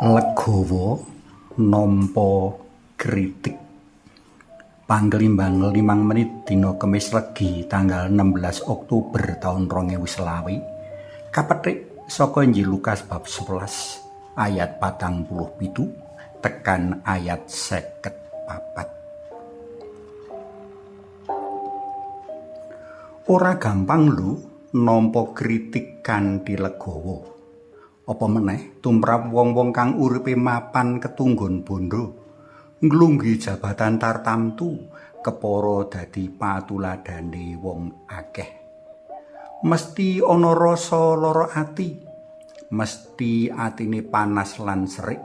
Legawa nampa kritik. Panglimbang 5 menit dina Kemis Legi tanggal 16 Oktober taun 2025 kapethik saka Injil Lukas bab 11 ayat 47 tekan ayat 54. Ora gampang lho nampa kritik kanthi legawa. Apa meneh tumrap wong-wong kang uripe mapan ketunggon bondo, nglungguhi jabatan tartamtu, kepara dadi patuladane wong akeh. Mesti ana rasa lara ati, mesti atine panas lan serik.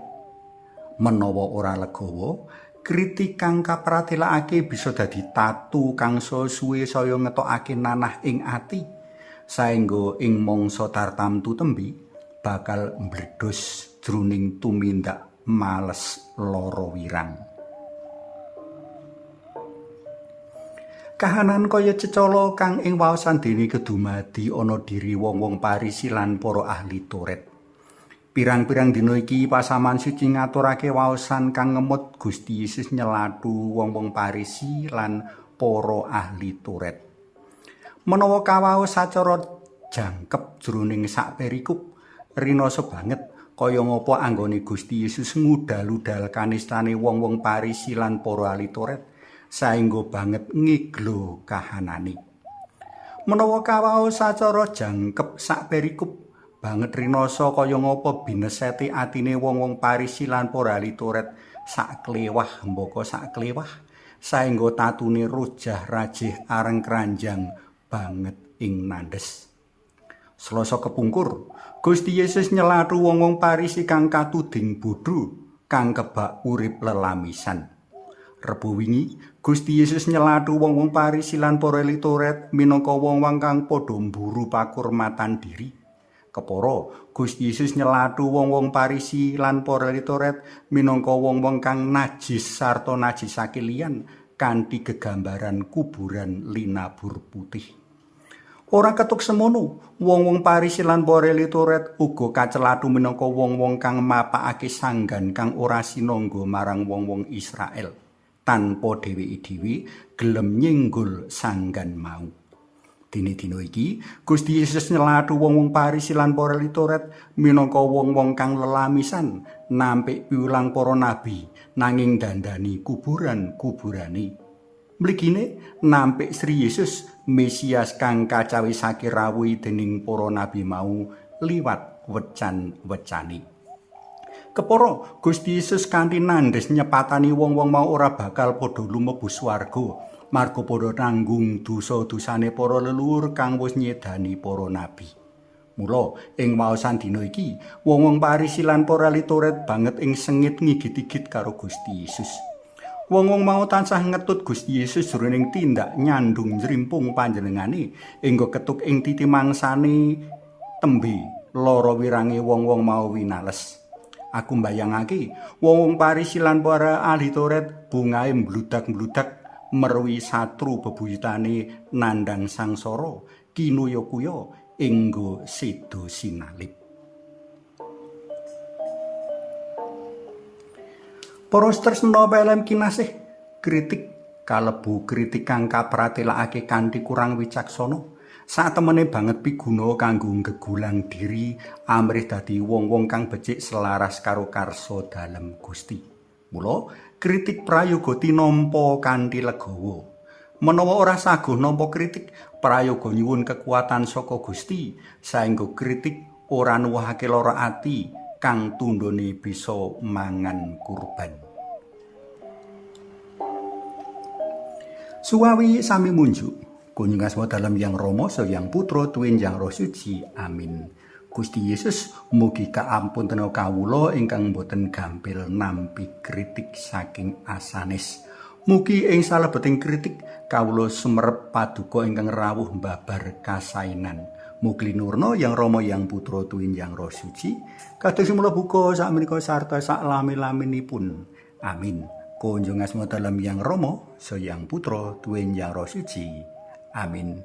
Menawa ora legawa, kritik kang kapratelakake bisa dadi tatu kang suwe saya ngetokake nanah ing ati, saengga ing mangsa tartamtu tembe bakal mbledhos jroning tumindak males lara wirang. Kahanan kaya cecala kang ing waosan dene kedumadi ana diri wong-wong Parisi lan para ahli Taurat. Pirang-pirang dina iki pasaman suci ngaturake waosan kang ngemut Gusti Yesus nyelathu wong-wong Parisi lan para ahli Taurat. Menawa kawaos sacara jangkep jroning sak perikop, rinasa banget kaya ngapa anggone Gusti Yesus ngudal-udal kanistane wong-wong Parisi lan para ahli Taurat saengga banget ngiglo kahanane. Menawa kawaos sacara jangkep sak perikop banget rinasa kaya ngapa binesete atine wong-wong Parisi lan para ahli Taurat sak klewah mbaka sak klewah saengga tatune rojah rajih areng kranjang banget ing nandes. Selasa kepungkur, Gusti Yesus nyelathu wong-wong Parisi kang katuding bodho kang kebak urip lelamisan. Rebo wingi, Gusti Yesus nyelathu wong-wong Parisi lan para ahli Taurat minangka wong-wong kang padha mburu pakurmatan diri. Kepara, Gusti Yesus nyelathu wong-wong Parisi lan para ahli Taurat minangka wong-wong kang najis sarta najisake liyan kanthi gegambaran kuburan linabur putih. Ora ketuk semono, wong-wong Parisi lan para ahli Taurat uga kacelathu minangka wong-wong kang mapakake sanggan kang ora sinangga marang wong-wong Israel, tanpa dheweke-dhewe gelem nyenggol sanggan mau. Dina-dina iki, Gusti Yesus nyelathu wong-wong Parisi lan para ahli Taurat minangka wong-wong kang lelamisan, nampik piwulang para nabi, nanging dandani kuburan-kuburane. Mligine nampik Sri Yesus Mesias kang kacawisake rawuhi dening para nabi mau liwat wecan-wecane. Kepara Gusti Yesus kanthi nandes nyepatani wong-wong mau ora bakal padha lumebu swarga marga padha nanggung dosa-dosane para leluhur kang wis nyedani para nabi. Mula ing waosan dina iki wong-wong Parisi lan para ahli Taurat banget ing sengit ngigit-igit karo Gusti Yesus. Wong-wong mau tansah ngetut Gusti Yesus jroning tindak nyandung njrimpung panjenengane engga ketuk ing titi mangsane tembe lara wirange wong-wong mau winales. Aku mbayangake wong-wong Parisi lan para ahli Taurat bungae mbludak-mbludak merwi satru bebuyutane nandang sangsara kinuya-kuya engga seda sinalip. Para tresna pelem kinasih, kritik kalebu kritik kang kapratelakake kanthi kurang wicaksana, satemene banget piguna kanggo gegulang diri amrih dadi wong-wong kang becik selaras karo karsa dalem Gusti. Mula kritik prayoga tinampa kanthi legawa. Menawa ora saguh nampa kritik, prayoga nyuwun kekuatan saka Gusti saengga kritik ora nuwuhake lara ati kang tundone bisa mangan kurban. Suwawi sami munjuk, kunjung asma dalam Yang Rama Sang Putra Tuwin Yang Roh Suci. Amin. Gusti Yesus mugi kaampun kawula ingkang boten gampil nampi kritik saking asanes. Mugi ing salebeting kritik kawula sumerep paduka ingkang rawuh mbabar kasainan. Mugi nurna Yang Rama Yang Putra Tuwin Yang Roh Suci kados mula buka sakmenika sarta sak lami-laminipun. Amin. Kunjung asma dalam Yang Rama Sang Putra Tuwin Yang Roh Suci. Amin.